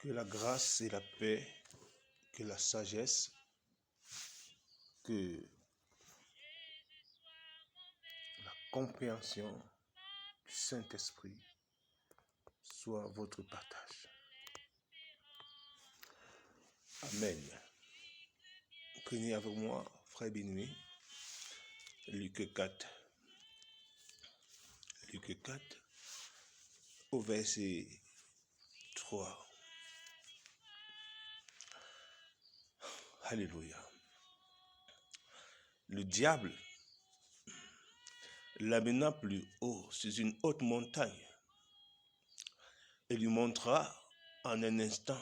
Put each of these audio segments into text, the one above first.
Que la grâce et la paix, que la sagesse, que la compréhension du Saint-Esprit soit votre partage. Amen. Prenez avec moi, frère Bénué, Luc 4. Luc 4, au verset 3. Alléluia. Le diable l'amena plus haut sur une haute montagne et lui montra en un instant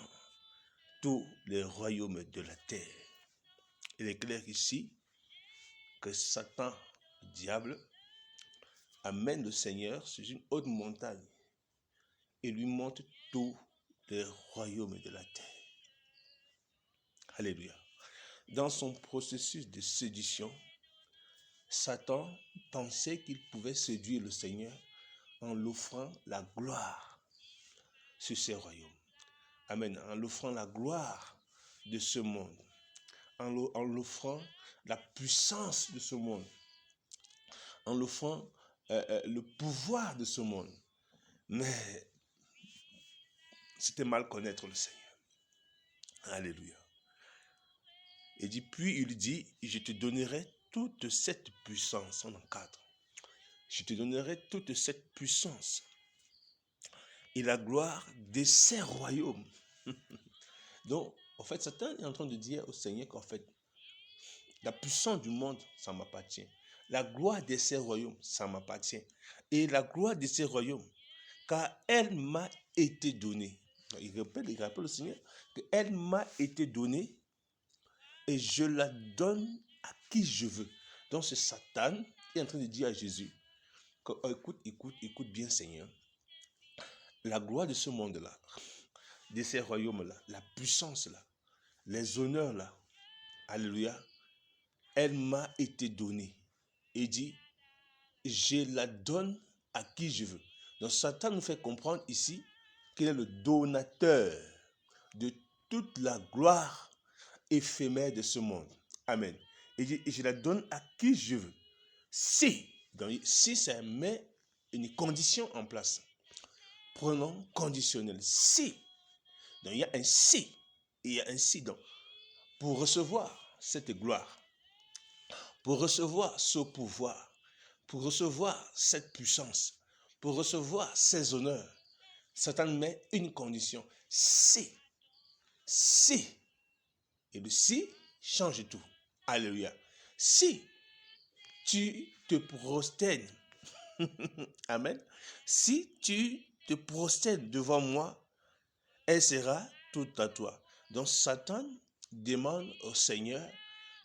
tous les royaumes de la terre. Il est clair ici que Satan, le diable, amène le Seigneur sur une haute montagne et lui montre tous les royaumes de la terre. Alléluia. Dans son processus de séduction, Satan pensait qu'il pouvait séduire le Seigneur en l'offrant la gloire sur ses royaumes. Amen. En l'offrant la gloire de ce monde, en l'offrant la puissance de ce monde, en l'offrant le pouvoir de ce monde. Mais c'était mal connaître le Seigneur. Alléluia. Et puis il dit, je te donnerai toute cette puissance. On encadre. Je te donnerai toute cette puissance et la gloire de ces royaumes. Donc, en fait, Satan est en train de dire au Seigneur qu'en fait, la puissance du monde, ça m'appartient. La gloire de ces royaumes, ça m'appartient. Et la gloire de ces royaumes, car elle m'a été donnée. Donc, il rappelle au Seigneur qu'elle m'a été donnée et je la donne à qui je veux. Donc, c'est Satan qui est en train de dire à Jésus que, écoute bien, Seigneur. La gloire de ce monde-là, de ces royaumes-là, la puissance-là, les honneurs-là, alléluia, elle m'a été donnée. Et dit, je la donne à qui je veux. Donc Satan nous fait comprendre ici qu'il est le donateur de toute la gloire éphémère de ce monde. Amen. Et dit, je la donne à qui je veux. Si, donc, si ça met une condition en place. Pronom conditionnel. Si. Donc il y a un si. Il y a un si. Donc, pour recevoir cette gloire, pour recevoir ce pouvoir, pour recevoir cette puissance, pour recevoir ces honneurs, Satan met une condition. Si. Si. Et le si change tout. Alléluia. Si tu te prosternes, amen, si tu te prosternes devant moi, elle sera toute à toi. Donc Satan demande au Seigneur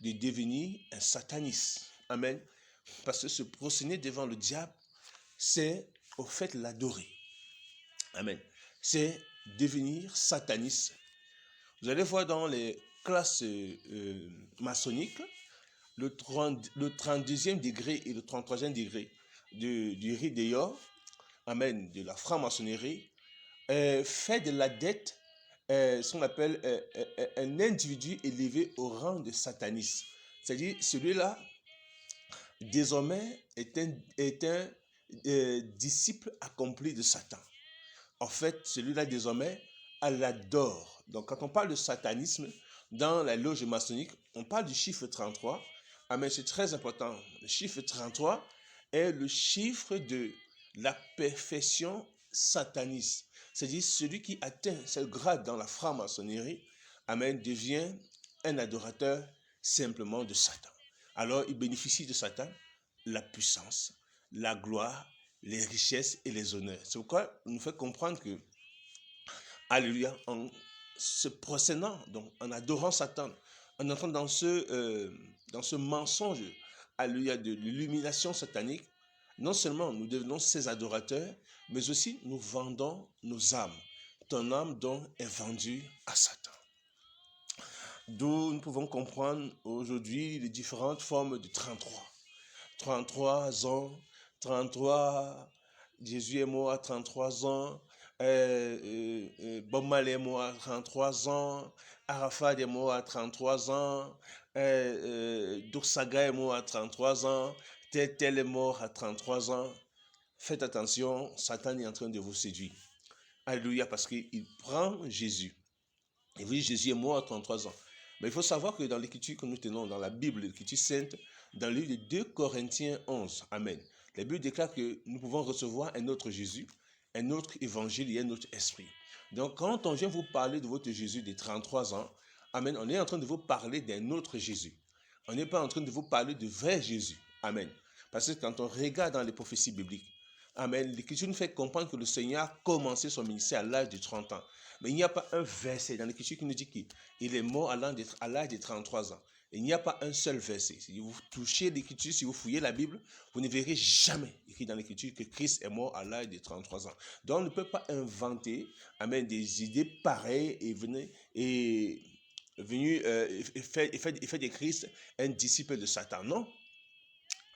de devenir un sataniste. Amen. Parce que se prosterner devant le diable, c'est au fait l'adorer. Amen. C'est devenir sataniste. Vous allez voir dans les classes maçonniques, le 32e degré et le 33e degré du rite d'Éor, amen, de la franc-maçonnerie, fait de la dette ce qu'on appelle un individu élevé au rang de sataniste. C'est-à-dire, celui-là, désormais, est un disciple accompli de Satan. En fait, celui-là, désormais, elle adore. Donc, quand on parle de satanisme, dans la loge maçonnique, on parle du chiffre 33. Ah, mais c'est très important. Le chiffre 33 est le chiffre de la perfection sataniste. C'est-à-dire, celui qui atteint ce grade dans la franc-maçonnerie, amen, devient un adorateur simplement de Satan. Alors, il bénéficie de Satan la puissance, la gloire, les richesses et les honneurs. C'est pourquoi il nous fait comprendre que, alléluia, en se procédant, donc en adorant Satan, en entrant dans ce mensonge, alléluia, de l'illumination satanique, non seulement nous devenons ses adorateurs, mais aussi nous vendons nos âmes. Ton âme donc est vendue à Satan. D'où nous pouvons comprendre aujourd'hui les différentes formes de 33. 33 ans, 33, Jésus est mort à 33 ans, Bob Marley est mort à 33 ans, Arafat est mort à 33 ans, Dursaga est mort à 33 ans, tel est mort à 33 ans. Faites attention, Satan est en train de vous séduire. Alléluia, parce qu'il prend Jésus. Et oui, Jésus est mort à 33 ans. Mais il faut savoir que dans l'écriture que nous tenons, dans la Bible, l'écriture sainte, dans le livre de 2 Corinthiens 11, Amen, la Bible déclare que nous pouvons recevoir un autre Jésus, un autre évangile et un autre esprit. Donc, quand on vient vous parler de votre Jésus de 33 ans, Amen, on est en train de vous parler d'un autre Jésus. On n'est pas en train de vous parler de vrai Jésus. Amen. Parce que quand on regarde dans les prophéties bibliques, Amen, l'Écriture nous fait comprendre que le Seigneur a commencé son ministère à l'âge de 30 ans. Mais il n'y a pas un verset dans l'Écriture qui nous dit qu'il est mort à l'âge de 33 ans. Il n'y a pas un seul verset. Si vous touchez l'Écriture, si vous fouillez la Bible, vous ne verrez jamais écrit dans l'Écriture que Christ est mort à l'âge de 33 ans. Donc on ne peut pas inventer, amen, des idées pareilles et faire de Christ un disciple de Satan. Non.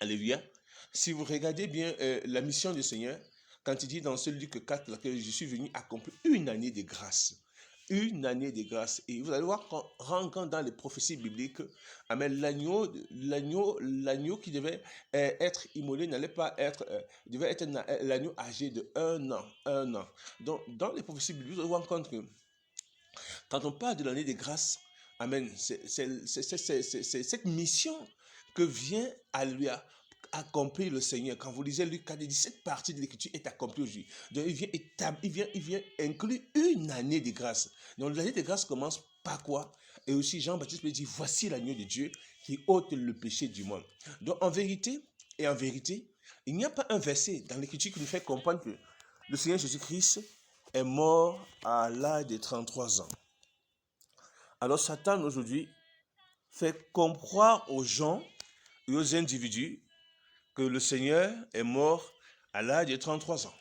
Alléluia. Si vous regardez bien la mission du Seigneur, quand il dit dans ce Luc 4 que je suis venu accomplir une année de grâce. Une année de grâce. Et vous allez voir qu'en rentrant dans les prophéties bibliques, amen, l'agneau qui devait être immolé n'allait pas être, devait être l'agneau âgé de 1 an. 1 an. Donc, dans les prophéties bibliques, vous allez voir compte que quand on parle de l'année de grâce, amen, c'est cette mission que vient à lui accomplir le Seigneur. Quand vous lisez Luc 4, il dit cette partie de l'écriture est accomplie aujourd'hui. Donc il vient inclure une année de grâce. Donc l'année de grâce commence par quoi? Et aussi Jean-Baptiste peut dire voici l'agneau de Dieu qui ôte le péché du monde. Donc en vérité, il n'y a pas un verset dans l'écriture qui nous fait comprendre que le Seigneur Jésus-Christ est mort à l'âge de 33 ans. Alors Satan aujourd'hui fait comprendre aux gens et aux individus que le Seigneur est mort à l'âge de 33 ans.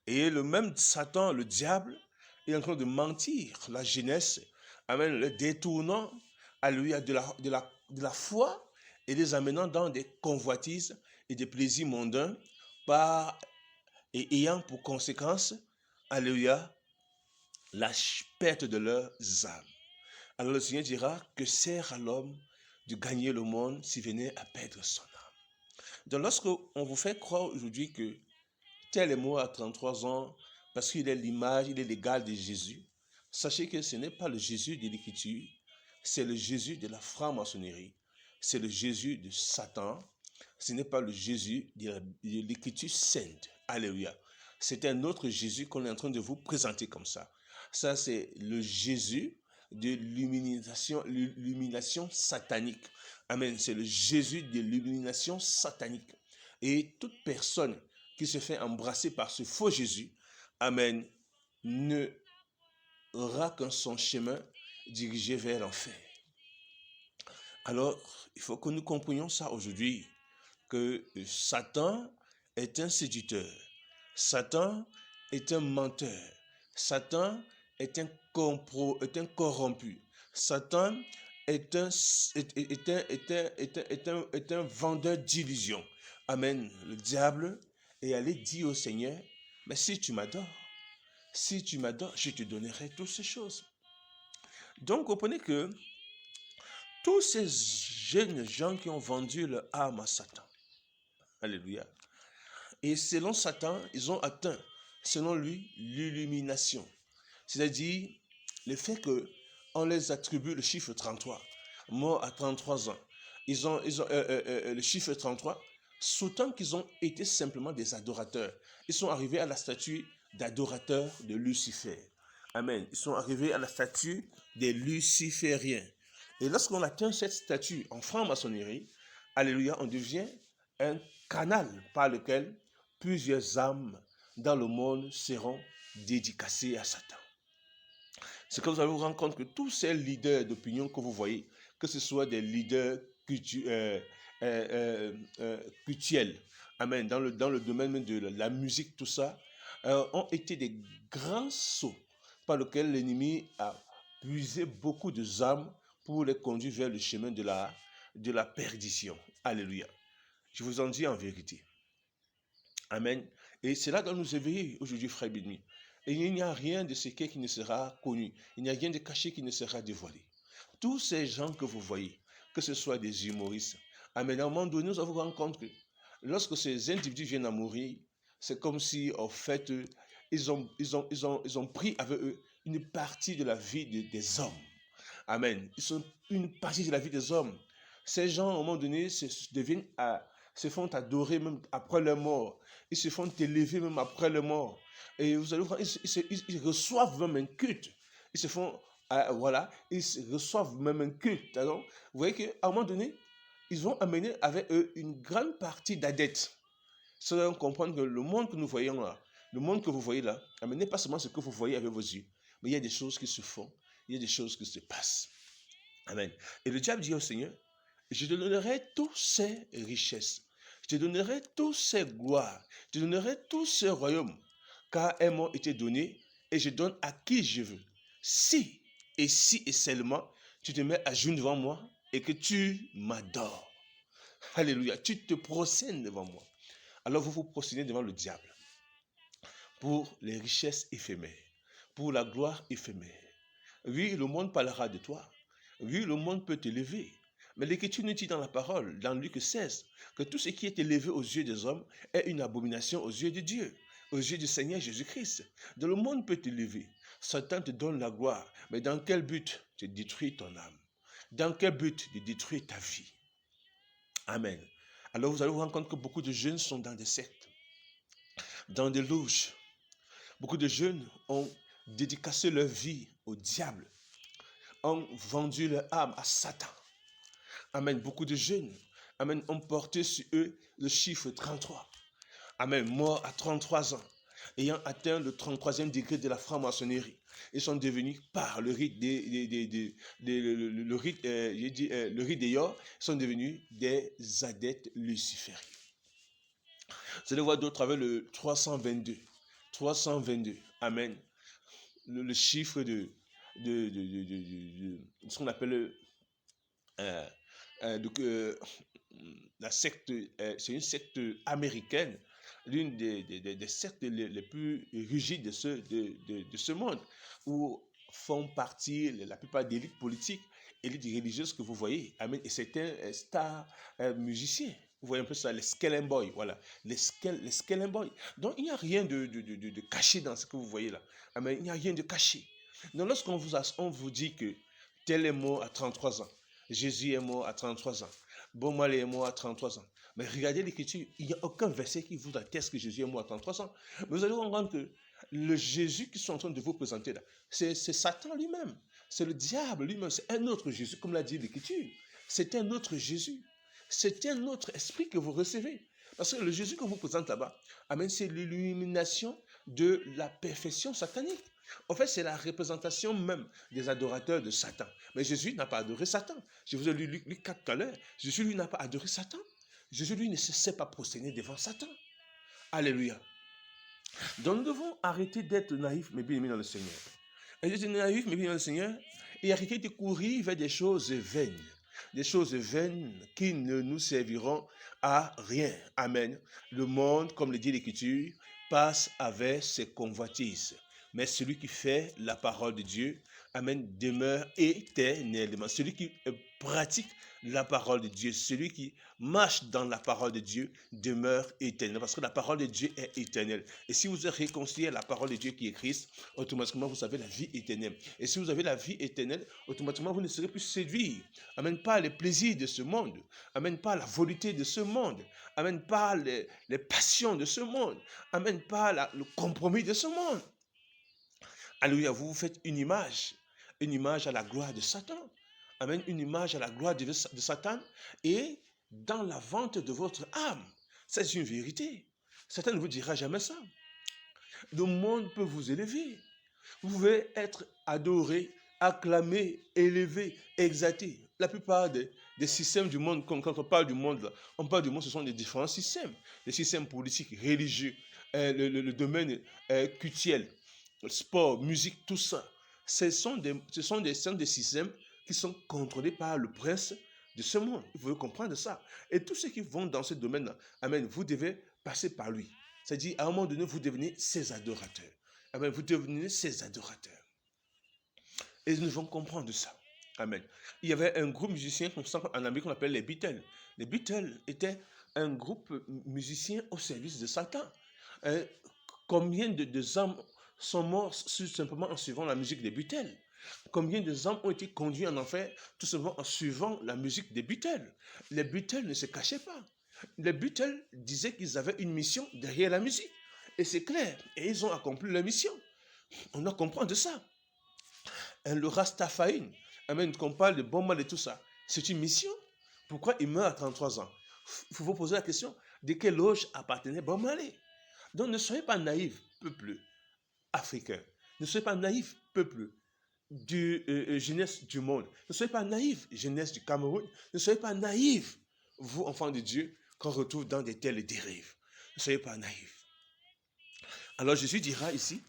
Et le même Satan, le diable, est en train de mentir la jeunesse, amen, le détournant à lui de la foi et les amenant dans des convoitises et des plaisirs mondains et ayant pour conséquence, alléluia, la perte de leurs âmes. Alors le Seigneur dira que sert à l'homme de gagner le monde s'il venait à perdre son âme. Donc lorsqu'on vous fait croire aujourd'hui que tel est mort à 33 ans parce qu'il est l'image, il est l'égal de Jésus, sachez que ce n'est pas le Jésus de l'Écriture, c'est le Jésus de la franc-maçonnerie, c'est le Jésus de Satan, ce n'est pas le Jésus de l'Écriture sainte. Alléluia. C'est un autre Jésus qu'on est en train de vous présenter comme ça. Ça, c'est le Jésus de l'illumination satanique. Amen. C'est le Jésus de l'illumination satanique. Et toute personne qui se fait embrasser par ce faux Jésus, amen, ne aura qu'un son chemin dirigé vers l'enfer. Alors, il faut que nous comprenions ça aujourd'hui, que Satan est un séducteur. Satan est un menteur. Satan est un corrompu. Satan est un vendeur d'illusions. Amen. Le diable est allé dire au Seigneur, mais si tu m'adores, je te donnerai toutes ces choses. Donc, comprenez que tous ces jeunes gens qui ont vendu leur âme à Satan, alléluia, et selon Satan, ils ont atteint, selon lui, l'illumination. C'est-à-dire le fait qu'on les attribue le chiffre 33, mort à 33 ans. Ils ont le chiffre 33, sous-tant qu'ils ont été simplement des adorateurs. Ils sont arrivés à la statue d'adorateurs de Lucifer. Amen. Ils sont arrivés à la statue des lucifériens. Et lorsqu'on atteint cette statue en franc-maçonnerie, alléluia, on devient un canal par lequel plusieurs âmes dans le monde seront dédicacées à Satan. C'est que vous allez vous rendre compte que tous ces leaders d'opinion que vous voyez, que ce soit des leaders cultuels, amen, dans le domaine de la musique, tout ça, ont été des grands sauts par lesquels l'ennemi a puisé beaucoup de âmes pour les conduire vers le chemin de la perdition. Alléluia. Je vous en dis en vérité. Amen. Et c'est là que nous éveillons aujourd'hui, frères et Et il n'y a rien de secret qui ne sera connu. Il n'y a rien de caché qui ne sera dévoilé. Tous ces gens que vous voyez, que ce soit des humoristes, amen, à un moment donné, nous avons rendu compte que lorsque ces individus viennent à mourir, c'est comme si, en fait, ils ont pris avec eux une partie de la vie des hommes. Amen. Ils sont une partie de la vie des hommes. Ces gens, à un moment donné, se font adorer même après leur mort. Ils se font élever même après leur mort. Et vous allez voir, ils reçoivent même un culte. Ils se font, voilà, ils reçoivent même un culte. Alors, vous voyez qu'à un moment donné, ils vont amener avec eux une grande partie d'adeptes. Sans comprendre que le monde que nous voyons là, le monde que vous voyez là, n'est pas seulement ce que vous voyez avec vos yeux, mais il y a des choses qui se font, il y a des choses qui se passent. Amen. Et le diable dit au Seigneur, je te donnerai toutes ces richesses, je te donnerai toutes ces gloires, je te donnerai tous ces royaumes, car elles m'ont été données et je donne à qui je veux. Si et seulement tu te mets à genoux devant moi et que tu m'adores. Alléluia, tu te procènes devant moi. Alors vous vous prosternez devant le diable pour les richesses éphémères, pour la gloire éphémère. Oui, le monde parlera de toi. Oui, le monde peut t'élever. Mais l'Écriture nous dit dans la parole, dans Luc 16, que tout ce qui est élevé aux yeux des hommes est une abomination aux yeux de Dieu, aux yeux du Seigneur Jésus-Christ. Donc le monde peut t'élever. Satan te donne la gloire. Mais dans quel but? De détruire ton âme. Dans quel but? De détruire ta vie. Amen. Alors vous allez vous rendre compte que beaucoup de jeunes sont dans des sectes, dans des loges. Beaucoup de jeunes ont dédicacé leur vie au diable, ont vendu leur âme à Satan. Amen. Beaucoup de jeunes, amen, ont porté sur eux le chiffre 33. Amen. Morts à 33 ans, ayant atteint le 33e degré de la franc-maçonnerie. Ils sont devenus, par le rite le rite des Yor, sont devenus des adeptes lucifériens. Vous allez voir d'autres avec le 322. 322. Amen. Le chiffre de ce qu'on appelle la secte, c'est une secte américaine, l'une des sectes les plus rigides de ce monde, où font partie la plupart des élites politiques, élites religieuses que vous voyez. Amen. Et c'est un star musicien. Vous voyez un peu ça, les Skellen Boys, voilà, les Skellen Boys. Donc il n'y a rien de caché dans ce que vous voyez là. Amen. Il n'y a rien de caché. Donc lorsqu'on vous dit que tel est mort à 33 ans, Jésus est mort à 33 ans, Bon Marley est mort à 33 ans. Mais regardez l'Écriture, il n'y a aucun verset qui vous atteste que Jésus est mort à 33 ans. Mais vous allez comprendre que le Jésus qu'ils sont en train de vous présenter là, c'est Satan lui-même. C'est le diable lui-même. C'est un autre Jésus, comme l'a dit l'Écriture. C'est un autre Jésus. C'est un autre esprit que vous recevez. Parce que le Jésus qu'on vous présente là-bas, amen, c'est l'illumination de la perfection satanique. En fait, c'est la représentation même des adorateurs de Satan. Mais Jésus n'a pas adoré Satan. Je vous ai lu Luc 4 tout à l'heure. Jésus, lui, n'a pas adoré Satan. Jésus, lui, ne se sait pas prosterner devant Satan. Alléluia. Donc, nous devons arrêter d'être naïfs, mais bien aimés dans le Seigneur. Et d'être naïfs, mais bien dans le Seigneur, et arrêter de courir vers des choses vaines. Des choses vaines qui ne nous serviront à rien. Amen. Le monde, comme le dit l'Écriture, passe avec ses convoitises. Mais celui qui fait la parole de Dieu, amen, demeure éternellement. Celui qui pratique la parole de Dieu, celui qui marche dans la parole de Dieu, demeure éternellement. Parce que la parole de Dieu est éternelle. Et si vous êtes réconcilié à la parole de Dieu qui est Christ, automatiquement vous avez la vie éternelle. Et si vous avez la vie éternelle, automatiquement vous ne serez plus séduit. Amen, pas les plaisirs de ce monde. Amen, pas la volupté de ce monde. Amen, pas les passions de ce monde. Amen, pas le compromis de ce monde. Alléluia, vous vous faites une image à la gloire de Satan. Amen, une image à la gloire de Satan et dans la vente de votre âme. C'est une vérité. Satan ne vous dira jamais ça. Le monde peut vous élever. Vous pouvez être adoré, acclamé, élevé, exalté. La plupart des systèmes du monde, quand on parle du monde, là, on parle du monde, ce sont des différents systèmes. Les systèmes politiques, religieux, le domaine culturel, sport, musique, tout ça. Ce sont des systèmes qui sont contrôlés par le prince de ce monde. Vous pouvez comprendre ça. Et tous ceux qui vont dans ce domaine-là, amen, vous devez passer par lui. C'est-à-dire, à un moment donné, vous devenez ses adorateurs. vous devenez ses adorateurs. Et nous devons comprendre ça. Amen. Il y avait un groupe musicien en Amérique qu'on appelle les Beatles. Les Beatles étaient un groupe musicien au service de Satan. Combien de âmes sont morts simplement en suivant la musique des Beatles? Combien de âmes ont été conduits en enfer tout simplement en suivant la musique des Beatles? Les Beatles ne se cachaient pas. Les Beatles disaient qu'ils avaient une mission derrière la musique. Et c'est clair. Et ils ont accompli leur mission. On doit comprendre ça. Le Rastafari, qu'on parle de bon mal et tout ça, c'est une mission. Pourquoi il meurt à 33 ans? Il faut vous poser la question, de quelle loge appartenait Bob Marley? Donc ne soyez pas naïfs, peuple africain. Ne soyez pas naïfs, peuple jeunesse du monde. Ne soyez pas naïfs, jeunesse du Cameroun. Ne soyez pas naïfs, vous, enfants de Dieu, qu'on retrouve dans de telles dérives. Ne soyez pas naïfs. Alors Jésus dira ici,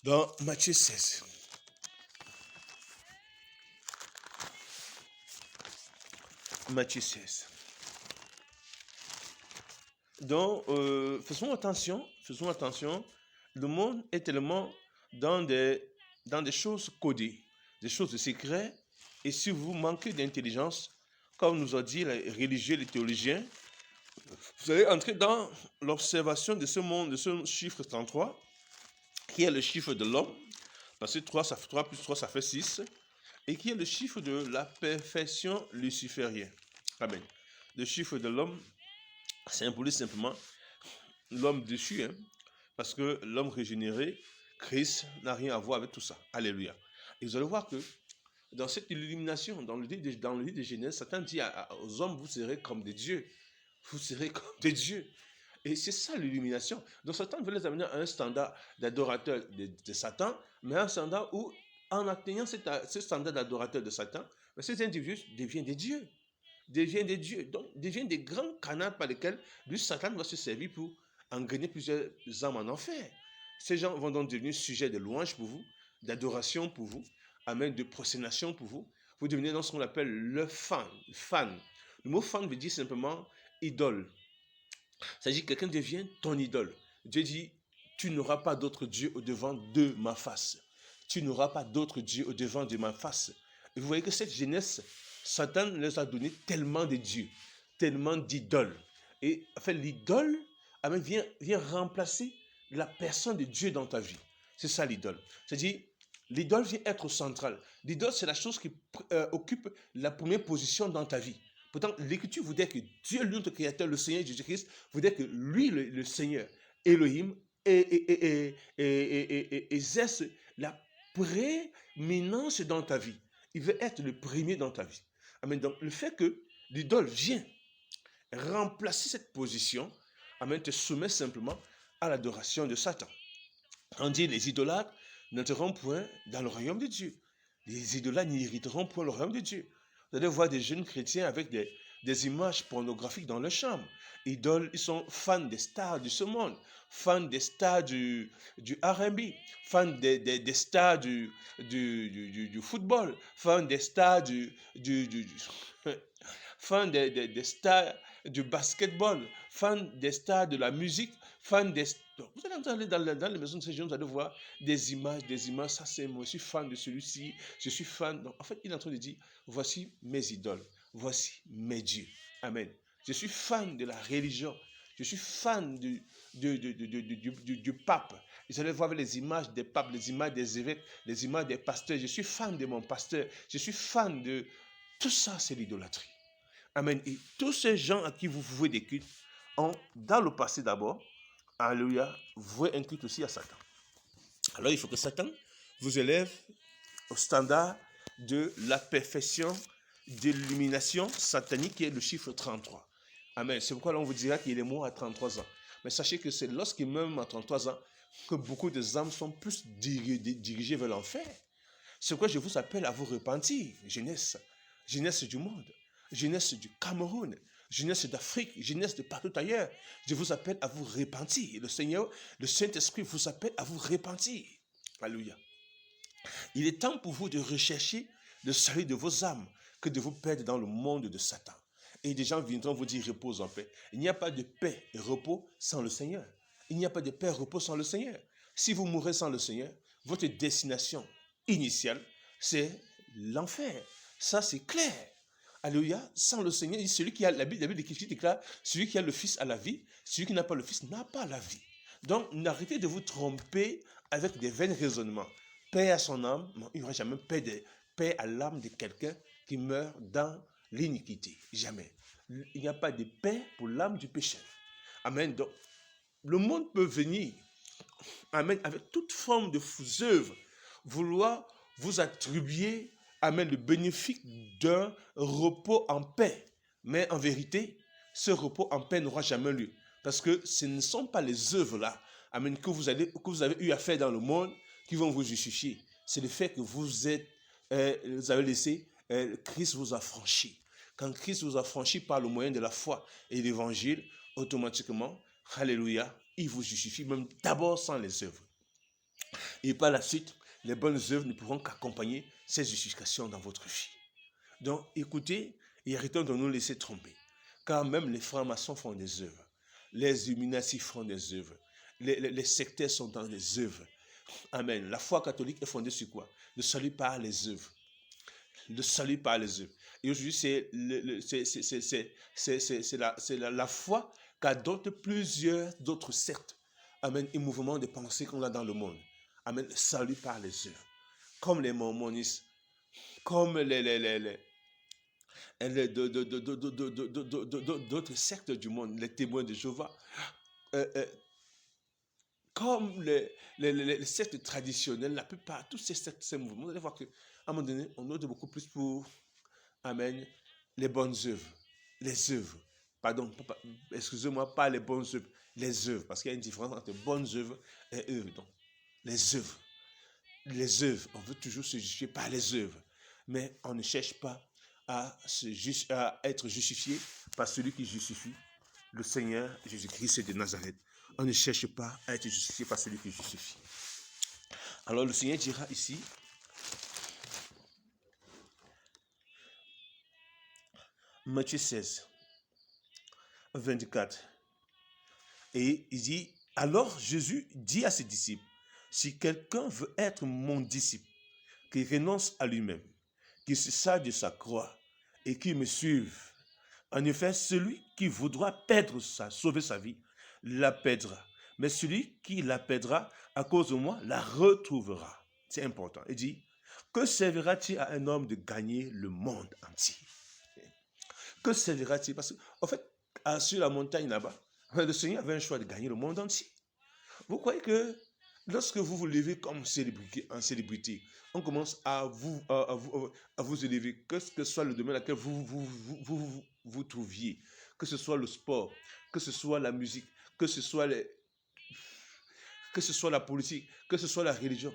dans Matthieu 16, Matthieu 16. Donc, faisons attention. Le monde est tellement dans des choses codées, des choses de secret. Et si vous manquez d'intelligence, comme nous ont dit les religieux, les théologiens, vous allez entrer dans l'observation de ce monde, de ce chiffre 33, qui est le chiffre de l'homme. Parce que 3 plus 3, ça fait 6. Et qui est le chiffre de la perfection luciférienne. Amen. Le chiffre de l'homme symbolise simplement l'homme déchu, parce que l'homme régénéré, Christ, n'a rien à voir avec tout ça. Alléluia. Et vous allez voir que dans cette illumination, dans le livre de Genèse, Satan dit aux hommes, vous serez comme des dieux. Vous serez comme des dieux. Et c'est ça l'illumination. Donc Satan veut les amener à un standard d'adorateur de Satan, mais un standard où, en atteignant ce standard d'adorateur de Satan, ces individus deviennent des dieux. Donc deviennent des grands canaux par lesquels lui, Satan, va se servir pour engrainer plusieurs âmes en enfer. Ces gens vont donc devenir sujets de louange pour vous, d'adoration pour vous, amen, de prosternation pour vous. Vous devenez dans ce qu'on appelle le fan. Le mot fan veut dire simplement idole. C'est-à-dire que quelqu'un devient ton idole. Dieu dit, tu n'auras pas d'autre Dieu au-devant de ma face. Tu n'auras pas d'autre Dieu au-devant de ma face. Et vous voyez que cette jeunesse, Satan leur a donné tellement de dieux, tellement d'idoles. Et en fait, l'idole vient remplacer la personne de Dieu dans ta vie. C'est ça l'idole. C'est-à-dire, l'idole vient être centrale. L'idole, c'est la chose qui occupe la première position dans ta vie. Pourtant, l'Écriture vous dit que Dieu, lui, notre Créateur, le Seigneur Jésus-Christ, vous dit que lui, le Seigneur, Elohim, exerce la prééminence dans ta vie. Il veut être le premier dans ta vie. Amen. Donc, le fait que l'idole vient remplacer cette position, amen, te soumet simplement à l'adoration de Satan. On dit les idolâtres n'entreront point dans le royaume de Dieu. Les idolâtres n'hériteront point le royaume de Dieu. Vous allez voir des jeunes chrétiens avec des images pornographiques dans leur chambre. Idoles, ils sont fans des stars de ce monde, fans des stars du R&B, fans des stars du football, fans des stars fans des stars du basketball, fans des stars de la musique, fans des... Vous allez entrer dans les maisons de ces jeunes, vous allez voir des images, ça c'est moi, je suis fan de celui-ci, je suis fan... Donc, en fait, il est en train de dire, voici mes idoles, voici mes dieux. Amen. Je suis fan de la religion, je suis fan du pape. Vous allez voir les images des papes, les images des évêques, les images des pasteurs. Je suis fan de mon pasteur, je suis fan de... Tout ça, c'est l'idolâtrie. Amen. Et tous ces gens à qui vous vouez des cultes ont, dans le passé d'abord, alléluia, voué un culte aussi à Satan. Alors il faut que Satan vous élève au standard de la perfection de l'illumination satanique qui est le chiffre 33. Amen. C'est pourquoi là, on vous dira qu'il est mort à 33 ans. Mais sachez que c'est lorsqu'il meurt à 33 ans que beaucoup de âmes sont plus dirigées vers l'enfer. C'est pourquoi je vous appelle à vous repentir, jeunesse du monde, jeunesse du Cameroun, jeunesse d'Afrique, jeunesse de partout ailleurs. Je vous appelle à vous repentir. Le Seigneur, le Saint-Esprit vous appelle à vous repentir. Alléluia. Il est temps pour vous de rechercher le salut de vos âmes que de vous perdre dans le monde de Satan. Et des gens viendront vous dire repose en paix. Il n'y a pas de paix et repos sans le Seigneur. Il n'y a pas de paix, repos sans le Seigneur. Si vous mourrez sans le Seigneur, votre destination initiale, c'est l'enfer. Ça, c'est clair. Alléluia. Sans le Seigneur, celui qui a la Bible déclare, celui qui a le Fils a la vie, celui qui n'a pas le Fils n'a pas la vie. Donc, arrêtez de vous tromper avec des vains raisonnements. Paix à son âme, non, il n'y aura jamais paix à l'âme de quelqu'un qui meurt dans l'iniquité. Jamais. Il n'y a pas de paix pour l'âme du pécheur. Amen. Donc, le monde peut venir, amen, avec toute forme de œuvres, vouloir vous attribuer, amen, le bénéfice d'un repos en paix. Mais en vérité, ce repos en paix n'aura jamais lieu. Parce que ce ne sont pas les œuvres-là, amen, que vous avez eu à faire dans le monde qui vont vous justifier. C'est le fait que vous avez laissé, Christ vous a franchi. Quand Christ vous a franchi par le moyen de la foi et l'évangile, automatiquement, alléluia, il vous justifie même d'abord sans les œuvres. Et par la suite, les bonnes œuvres ne pourront qu'accompagner ces justifications dans votre vie. Donc, écoutez et arrêtons de nous laisser tromper. Car même les francs-maçons font des œuvres. Les illuminatis font des œuvres. Les sectaires sont dans des œuvres. Amen. La foi catholique est fondée sur quoi? Le salut par les œuvres. Le salut par les œuvres. Et aujourd'hui, c'est la foi qu'adoptent plusieurs d'autres sectes. Amen. Et mouvements de pensée qu'on a dans le monde. Amen. Le salut par les œuvres. Comme les mormonistes, comme d'autres sectes du monde, les témoins de Jéhovah, comme les sectes traditionnels, la plupart, tous ces sectes, ces mouvements, vous allez voir qu'à un moment donné, on note beaucoup plus pour, amen, les bonnes œuvres, les œuvres. Pardon, excusez-moi, pas les bonnes œuvres, les œuvres, parce qu'il y a une différence entre bonnes œuvres et œuvres. Donc, les œuvres, on veut toujours se justifier par les œuvres, mais on ne cherche pas à être justifié par celui qui justifie, le Seigneur Jésus-Christ de Nazareth. On ne cherche pas à être justifié par celui qui justifie. Alors le Seigneur dira ici, Matthieu 16, 24, et il dit, alors Jésus dit à ses disciples, si quelqu'un veut être mon disciple, qu'il renonce à lui-même, qu'il se serve de sa croix et qu'il me suive. En effet, celui qui voudra sauver sa vie, la perdra. Mais celui qui la perdra à cause de moi, la retrouvera. C'est important. Il dit, que servira-t-il à un homme de gagner le monde entier? Que servira-t-il? Parce qu'en fait, sur la montagne là-bas, le Seigneur avait un choix de gagner le monde entier. Vous croyez que lorsque vous vous levez comme célébrité, on commence à vous élever, que ce soit le domaine dans lequel vous trouviez, que ce soit le sport, que ce soit la musique, que ce soit la politique, que ce soit la religion.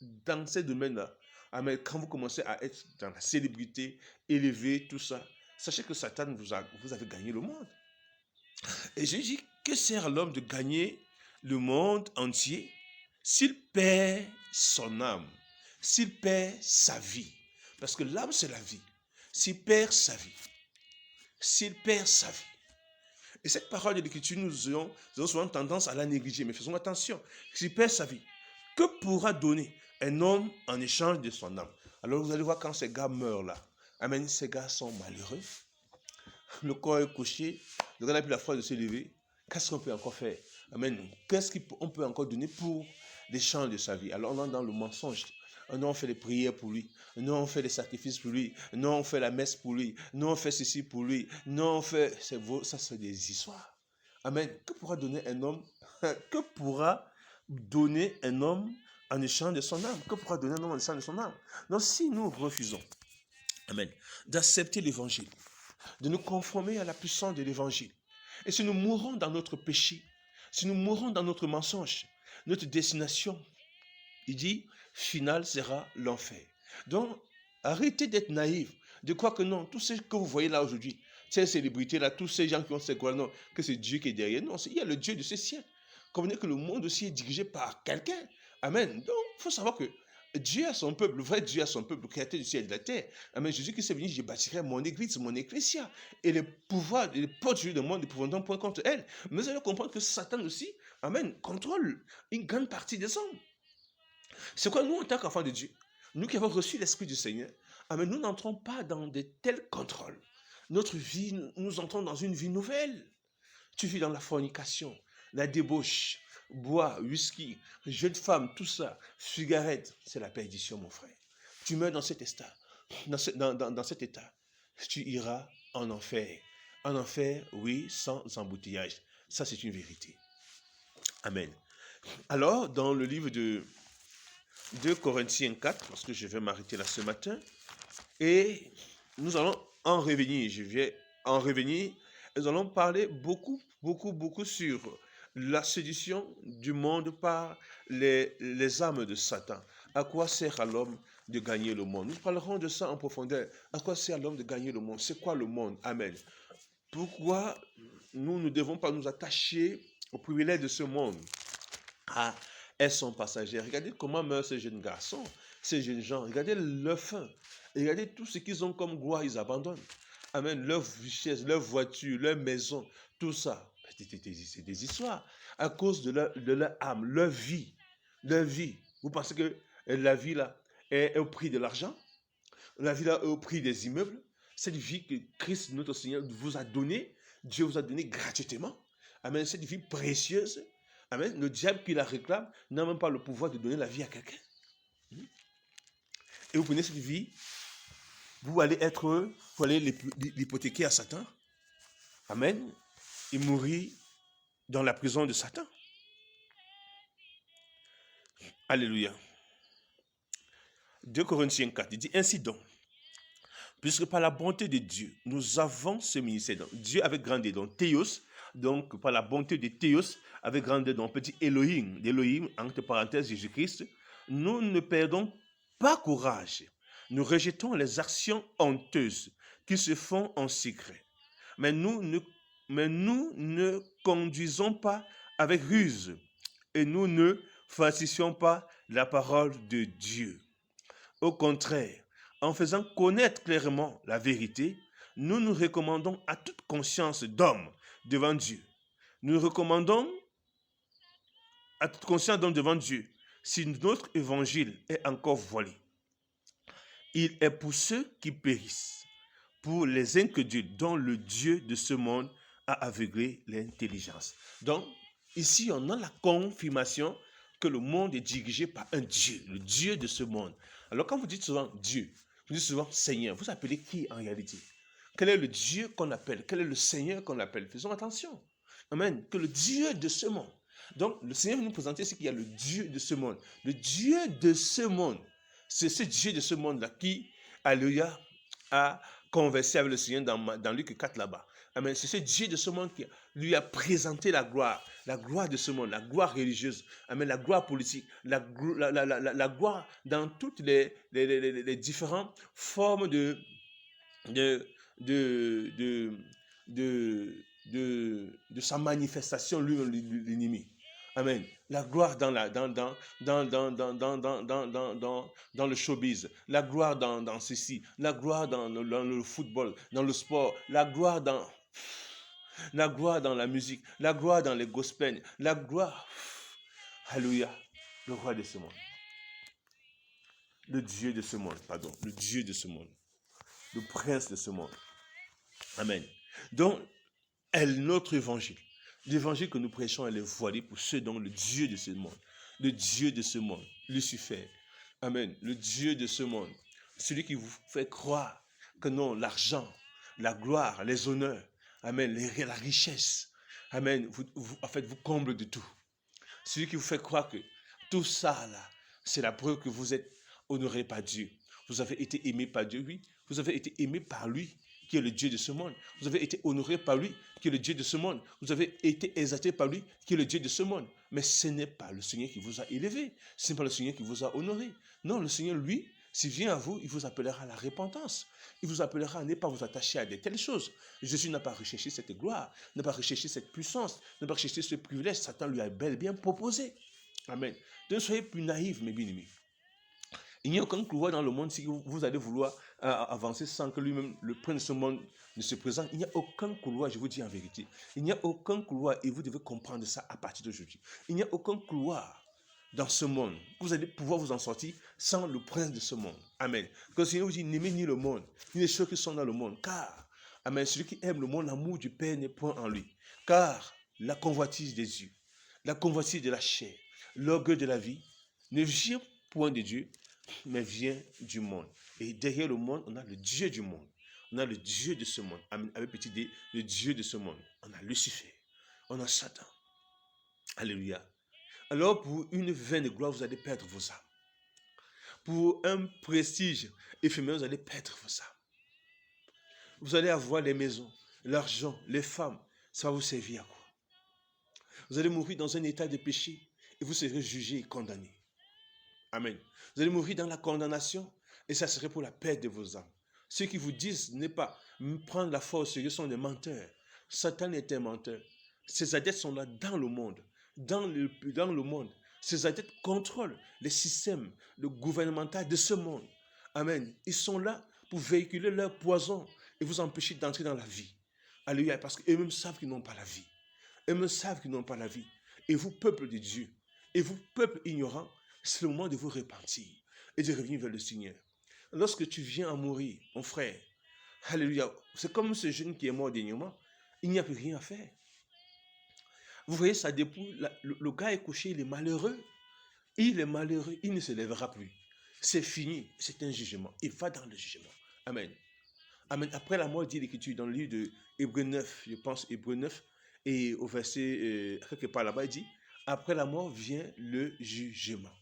Dans ces domaines-là, quand vous commencez à être dans la célébrité, élevé, tout ça, sachez que Satan vous avez gagné le monde. Et je dis, que sert à l'homme de gagner le monde entier s'il perd son âme, s'il perd sa vie? Parce que l'âme, c'est la vie. S'il perd sa vie, et cette parole de l'Écriture, nous avons souvent tendance à la négliger, mais faisons attention. S'il perd sa vie, que pourra donner un homme en échange de son âme? Alors vous allez voir quand ces gars meurent là, amen, ces gars sont malheureux, le corps est couché, le gars n'a plus la foi de se lever. Qu'est-ce qu'on peut encore faire? Amen. Qu'est-ce qu'on peut encore donner pour l'échange de sa vie? Alors on est dans le mensonge. Nous on fait les prières pour lui. Nous on fait les sacrifices pour lui. Nous on fait la messe pour lui. Nous on fait ceci pour lui. Nous on fait... Ça c'est des histoires. Amen. Que pourra donner un homme? Que pourra donner un homme en échange de son âme? Que pourra donner un homme en échange de son âme? Donc si nous refusons, amen, d'accepter l'évangile, de nous conformer à la puissance de l'évangile, et si nous mourons dans notre péché, si nous mourons dans notre mensonge, notre destination, il dit, finale sera l'enfer. Donc, arrêtez d'être naïfs, de croire que non, tout ce que vous voyez là aujourd'hui, ces célébrités-là, tous ces gens qui ont ces quoi, non, que c'est Dieu qui est derrière. Non, il y a le Dieu de ce siècle. Comprenez que le monde aussi est dirigé par quelqu'un. Amen. Donc, il faut savoir que Dieu a son peuple, le vrai Dieu a son peuple, le créateur du ciel et de la terre. Amen. Jésus-Christ est venu, je bâtirai mon église, mon ecclésia. Et les pouvoirs, les portes du monde ne pourront donc point contre elle. Mais vous allez comprendre que Satan aussi, amen, contrôle une grande partie des hommes. C'est quoi nous en tant qu'enfants de Dieu? Nous qui avons reçu l'Esprit du Seigneur, amen, nous n'entrons pas dans de tels contrôles. Notre vie, nous entrons dans une vie nouvelle. Tu vis dans la fornication, la débauche, bois, whisky, jeune femme, tout ça, cigarette, c'est la perdition, mon frère. Tu meurs dans cet état, dans cet état, tu iras en enfer. En enfer, oui, sans embouteillage. Ça, c'est une vérité. Amen. Alors, dans le livre de 2 Corinthiens 4, parce que je vais m'arrêter là ce matin, et nous allons en revenir, je vais en revenir. Nous allons parler beaucoup sur la séduction du monde par les âmes de Satan. À quoi sert à l'homme de gagner le monde? Nous parlerons de ça en profondeur. À quoi sert à l'homme de gagner le monde? C'est quoi le monde? Amen. Pourquoi nous ne devons pas nous attacher au privilège de ce monde? Ah, elles sont passagères. Regardez comment meurent ces jeunes garçons, ces jeunes gens. Regardez leur fin. Regardez tout ce qu'ils ont comme gloire, ils abandonnent. Amen. Leur richesse, leur voiture, leur maison, tout ça. C'est des histoires. À cause de leur âme, leur vie. Leur vie. Vous pensez que la vie là est au prix de l'argent? La vie là est au prix des immeubles? Cette vie que Christ, notre Seigneur, vous a donnée, Dieu vous a donnée gratuitement. Amen. Cette vie précieuse. Amen. Le diable qui la réclame n'a même pas le pouvoir de donner la vie à quelqu'un. Et vous prenez cette vie, vous allez l'hypothéquer à Satan. Amen. Et mourir dans la prison de Satan. Alléluia. 2 Corinthiens 4, il dit ainsi donc, puisque par la bonté de Dieu, nous avons ce ministère. Donc, Dieu avec grand D, donc Théos, donc par la bonté de Théos, avec grand D, donc petit Elohim, d'Elohim, entre parenthèses Jésus-Christ, nous ne perdons pas courage. Nous rejetons les actions honteuses qui se font en secret. Mais nous ne conduisons pas avec ruse et nous ne falsifions pas la parole de Dieu. Au contraire, en faisant connaître clairement la vérité, nous nous recommandons à toute conscience d'homme devant Dieu. Nous recommandons à toute conscience d'homme devant Dieu si notre évangile est encore voilé. Il est pour ceux qui périssent, pour les incrédules dont le Dieu de ce monde a aveuglé l'intelligence. Donc, ici, on a la confirmation que le monde est dirigé par un Dieu, le Dieu de ce monde. Alors, quand vous dites souvent Dieu, vous dites souvent Seigneur, vous appelez qui en réalité? Quel est le Dieu qu'on appelle? Quel est le Seigneur qu'on appelle? Faisons attention. Amen. Que le Dieu de ce monde. Donc, le Seigneur veut nous présenter ce qu'il y a, le Dieu de ce monde. Le Dieu de ce monde. C'est ce Dieu de ce monde-là qui, alléluia, a conversé avec le Seigneur dans Luc 4 là-bas. Amen. C'est ce Dieu de ce monde qui lui a présenté la gloire de ce monde, la gloire religieuse, amen, la gloire politique, la gloire dans toutes les différentes formes de sa manifestation, lui, l'ennemi. Amen. La gloire dans le showbiz, la gloire dans ceci, la gloire dans le football, dans le sport, la gloire dans la musique, la gloire dans les gospels, la gloire, alléluia, le roi de ce monde. Le Dieu de ce monde, pardon, le Dieu de ce monde, le prince de ce monde. Amen. Donc, notre évangile, l'évangile que nous prêchons, elle est voilée pour ceux dont le Dieu de ce monde, Lucifer, amen, le Dieu de ce monde, celui qui vous fait croire que non, l'argent, la gloire, les honneurs, amen, la richesse, amen, vous comble de tout. Celui qui vous fait croire que tout ça là, c'est la preuve que vous êtes honoré par Dieu. Vous avez été aimé par Dieu, oui. Vous avez été aimé par lui, qui est le Dieu de ce monde. Vous avez été honoré par lui, qui est le Dieu de ce monde. Vous avez été exalté par lui, qui est le Dieu de ce monde. Mais ce n'est pas le Seigneur qui vous a élevé. Ce n'est pas le Seigneur qui vous a honoré. Non, le Seigneur, lui, s'il vient à vous, il vous appellera à la repentance. Il vous appellera à ne pas vous attacher à de telles choses. Jésus n'a pas recherché cette gloire, n'a pas recherché cette puissance, n'a pas recherché ce privilège. Satan lui a bel et bien proposé. Amen. Donc, ne soyez plus naïfs, mes bien-aimés. Il n'y a aucun couloir dans le monde si vous allez vouloir avancer sans que lui-même, le prince de ce monde, ne se présente. Il n'y a aucun couloir, je vous dis en vérité. Il n'y a aucun couloir et vous devez comprendre ça à partir d'aujourd'hui. Il n'y a aucun couloir dans ce monde. Vous allez pouvoir vous en sortir sans le prince de ce monde. Amen. Que le Seigneur vous dit, n'aimez ni le monde, ni les choses qui sont dans le monde. Car, amen, celui qui aime le monde, l'amour du Père n'est point en lui. Car la convoitise des yeux, la convoitise de la chair, l'orgueil de la vie, ne vient point de Dieu, mais vient du monde. Et derrière le monde, on a le Dieu du monde. On a le Dieu de ce monde. Amen. Avec petit d, le Dieu de ce monde. On a Lucifer. On a Satan. Alléluia. Alors, pour une vaine gloire, vous allez perdre vos âmes. Pour un prestige éphémère, vous allez perdre vos âmes. Vous allez avoir les maisons, l'argent, les femmes. Ça va vous servir à quoi? Vous allez mourir dans un état de péché et vous serez jugé et condamné. Amen. Vous allez mourir dans la condamnation et ça serait pour la perte de vos âmes. Ceux qui vous disent ne pas prendre la foi au sérieux sont des menteurs. Satan est un menteur. Ses adeptes sont là dans le monde. Dans le monde. Ces adeptes contrôlent les systèmes gouvernementaux de ce monde. Amen. Ils sont là pour véhiculer leur poison et vous empêcher d'entrer dans la vie. Alléluia. Parce qu'eux-mêmes savent qu'ils n'ont pas la vie. Eux-mêmes savent qu'ils n'ont pas la vie. Et vous, peuple de Dieu, et vous, peuple ignorant, c'est le moment de vous repentir et de revenir vers le Seigneur. Lorsque tu viens à mourir, mon frère, alléluia, c'est comme ce jeune qui est mort dernièrement, il n'y a plus rien à faire. Vous voyez sa dépouille, le gars est couché, il est malheureux. Il est malheureux, il ne se lèvera plus. C'est fini, c'est un jugement. Il va dans le jugement. Amen. Amen. Après la mort, dit l'Écriture dans le livre de Hébreux 9, je pense Hébreux 9, et au verset, quelque part là-bas, il dit, après la mort vient le jugement.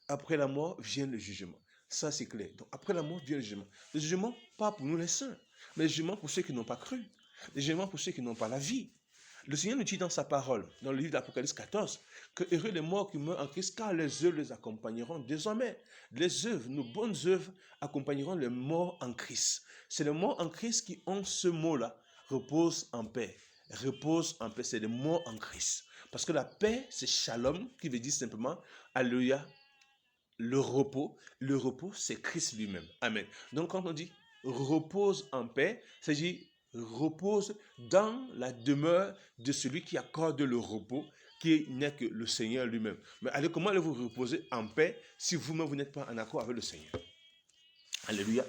Après la mort vient le jugement. Ça, c'est clair. Donc, après la mort vient le jugement. Le jugement, pas pour nous les saints, mais le jugement pour ceux qui n'ont pas cru. Le jugement pour ceux qui n'ont pas la vie. Le Seigneur nous dit dans sa parole, dans le livre d'Apocalypse 14, que heureux les morts qui meurent en Christ, car les œuvres les accompagneront désormais. Les œuvres, nos bonnes œuvres, accompagneront les morts en Christ. C'est les morts en Christ qui ont ce mot-là, repose en paix. Repose en paix, c'est les morts en Christ. Parce que la paix, c'est shalom, qui veut dire simplement, alléluia, le repos, c'est Christ lui-même. Amen. Donc quand on dit repose en paix, ça veut dire repose dans la demeure de celui qui accorde le repos, qui n'est que le Seigneur lui-même. Mais allez, comment allez-vous reposer en paix si vous-même vous n'êtes pas en accord avec le Seigneur? Alléluia.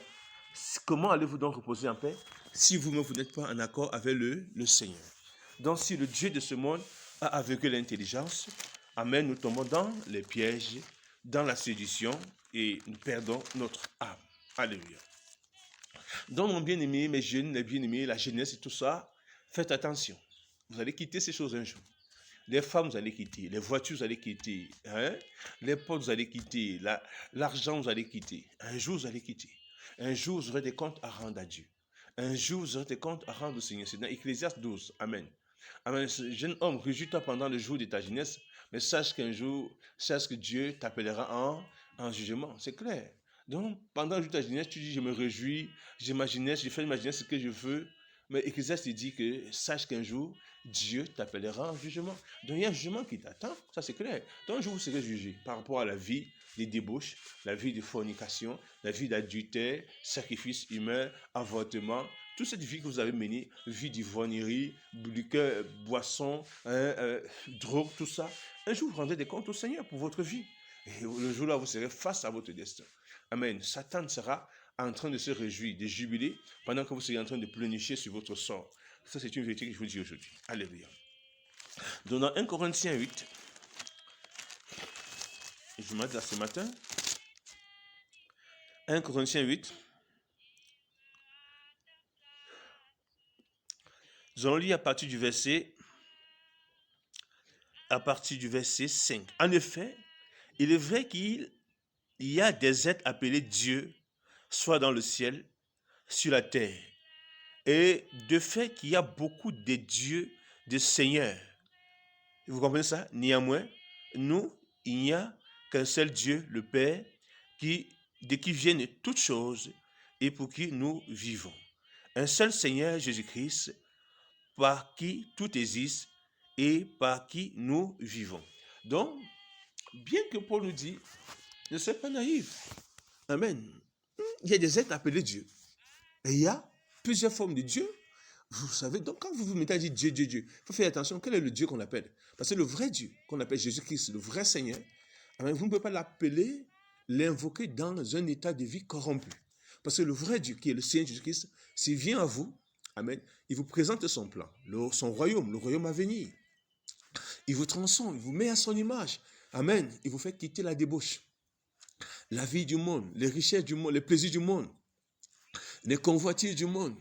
Comment allez-vous donc reposer en paix si vous-même vous n'êtes pas en accord avec le Seigneur? Donc si le Dieu de ce monde a aveuglé l'intelligence, amen, nous tombons dans les pièges, dans la séduction et nous perdons notre âme. Alléluia. Donc, mon bien-aimé, mes jeunes, les bien-aimés, la jeunesse et tout ça, faites attention. Vous allez quitter ces choses un jour. Les femmes, vous allez quitter. Les voitures, vous allez quitter. Les portes, vous allez quitter. L'argent, vous allez quitter. Un jour, vous allez quitter. Un jour, vous aurez des comptes à rendre à Dieu. Un jour, vous aurez des comptes à rendre au Seigneur. C'est dans Ecclésiaste 12. Amen. Amen. Jeune homme, réjouis-toi pendant le jour de ta jeunesse, mais sache qu'un jour, sache que Dieu t'appellera en jugement. C'est clair. Donc, pendant le jour de ta jeunesse, tu dis, je me réjouis, j'ai ma jeunesse, je fais ma jeunesse ce que je veux. Mais Ecclésiaste dit que sache qu'un jour, Dieu t'appellera en jugement. Donc, il y a un jugement qui t'attend, ça c'est clair. Donc, un jour, vous serez jugé par rapport à la vie des débauches, la vie de fornication, la vie d'adultère, sacrifice humain, avortement, toute cette vie que vous avez menée, vie d'ivrognerie, liqueur, boisson, drogue, tout ça. Un jour, vous rendez des comptes au Seigneur pour votre vie. Et le jour-là, vous serez face à votre destin. Amen. Satan sera en train de se réjouir, de jubiler, pendant que vous serez en train de pleurnicher sur votre sort. Ça, c'est une vérité que je vous dis aujourd'hui. Alléluia. Donc, dans 1 Corinthiens 8, je m'arrête là ce matin. 1 Corinthiens 8. Nous allons lire à partir du verset 5. En effet, il est vrai qu'il y a des êtres appelés Dieu, soit dans le ciel, sur la terre. Et de fait qu'il y a beaucoup de dieux, de seigneurs. Vous comprenez ça? Néanmoins, nous, il n'y a qu'un seul Dieu, le Père, de qui viennent toutes choses et pour qui nous vivons. Un seul Seigneur, Jésus-Christ, par qui tout existe et par qui nous vivons. Donc, bien que Paul nous dit, ne soyez pas naïfs. Amen. Il y a des êtres appelés Dieu. Et il y a plusieurs formes de Dieu. Vous savez, donc quand vous vous mettez à dire Dieu, Dieu, Dieu, il faut faire attention, quel est le Dieu qu'on appelle? Parce que le vrai Dieu, qu'on appelle Jésus-Christ, le vrai Seigneur, amen, vous ne pouvez pas l'appeler, l'invoquer dans un état de vie corrompu. Parce que le vrai Dieu, qui est le Seigneur Jésus-Christ, s'il vient à vous, amen, il vous présente son plan, son royaume, le royaume à venir. Il vous transforme, il vous met à son image. Amen. Il vous fait quitter la débauche, la vie du monde, les richesses du monde, les plaisirs du monde, les convoitises du monde.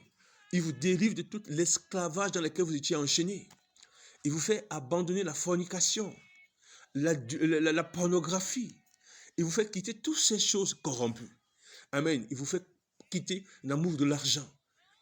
Il vous dérive de tout l'esclavage dans lequel vous étiez enchaîné. Il vous fait abandonner la fornication, la pornographie. Il vous fait quitter toutes ces choses corrompues. Amen. Il vous fait quitter l'amour de l'argent.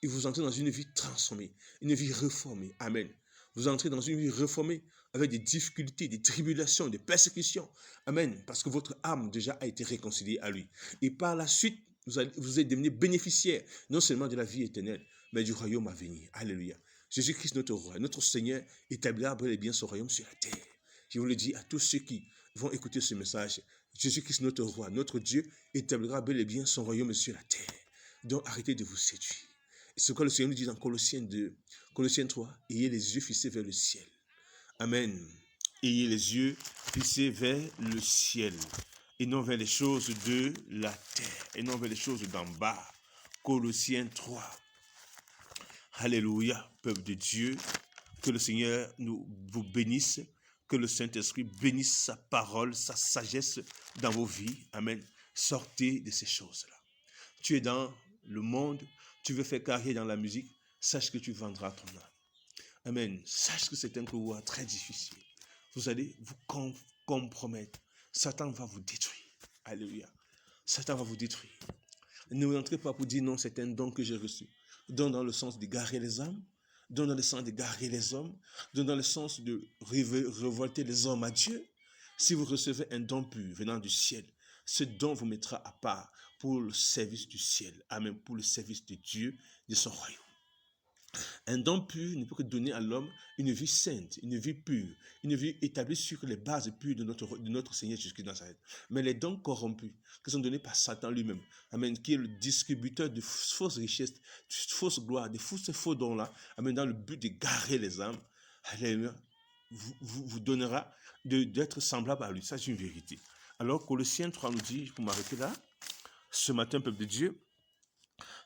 Il vous entre dans une vie transformée, une vie réformée. Amen. Vous entrez dans une vie réformée avec des difficultés, des tribulations, des persécutions. Amen. Parce que votre âme déjà a été réconciliée à lui. Et par la suite, vous êtes devenu bénéficiaire non seulement de la vie éternelle, mais du royaume à venir. Alléluia. Jésus-Christ, notre roi, notre Seigneur, établira bel et bien son royaume sur la terre. Je vous le dis à tous ceux qui vont écouter ce message. Jésus-Christ, notre roi, notre Dieu, établira bel et bien son royaume sur la terre. Donc arrêtez de vous séduire. Et ce que le Seigneur nous dit dans Colossiens 2, Colossiens 3, ayez les yeux fixés vers le ciel. Amen. Ayez les yeux fixés vers le ciel et non vers les choses de la terre et non vers les choses d'en bas. Colossiens 3. Alléluia, peuple de Dieu, que le Seigneur vous bénisse, que le Saint-Esprit bénisse sa parole, sa sagesse dans vos vies. Amen. Sortez de ces choses-là. Tu es dans le monde, tu veux faire carrière dans la musique, sache que tu vendras ton âme. Amen. Sache que c'est un couloir très difficile. Vous allez vous compromettre. Satan va vous détruire. Alléluia. Satan va vous détruire. Ne rentrez pas pour dire non, c'est un don que j'ai reçu. Don dans le sens d'égarer les âmes, don dans le sens d'égarer les hommes, don dans le sens de révolter les hommes à Dieu. Si vous recevez un don pur venant du ciel, ce don vous mettra à part pour le service du ciel. Amen. Pour le service de Dieu, de son royaume. Un don pur ne peut que donner à l'homme une vie sainte, une vie pure, une vie établie sur les bases pures de notre Seigneur Jésus-Christ de Nazareth. Mais les dons corrompus, qui sont donnés par Satan lui-même, amen, qui est le distributeur de fausses richesses, de fausses gloires, de faux dons-là, amen, dans le but d'égarer les âmes, vous donnera d'être semblable à lui. Ça, c'est une vérité. Alors, Colossiens 3 nous dit, pour m'arrêter là, ce matin, peuple de Dieu,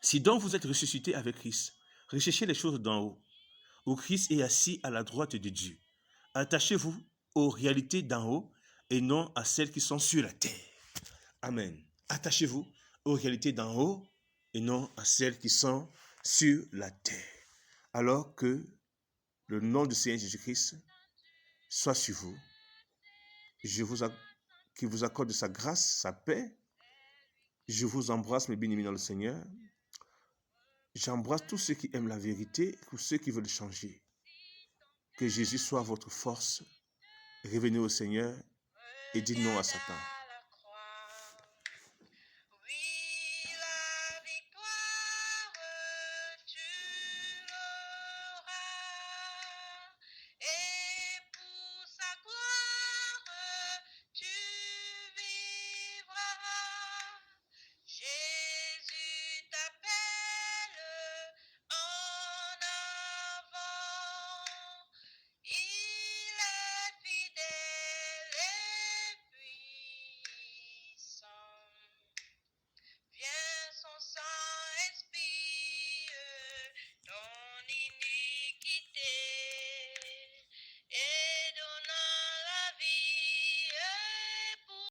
si donc vous êtes ressuscité avec Christ, recherchez les choses d'en haut, où Christ est assis à la droite de Dieu. Attachez-vous aux réalités d'en haut et non à celles qui sont sur la terre. Amen. Attachez-vous aux réalités d'en haut et non à celles qui sont sur la terre. Alors que le nom du Seigneur Jésus-Christ soit sur vous. Qu'il vous accorde sa grâce, sa paix. Je vous embrasse, mes bien-aimés dans le Seigneur. J'embrasse tous ceux qui aiment la vérité, tous ceux qui veulent changer. Que Jésus soit votre force. Revenez au Seigneur et dites non à Satan.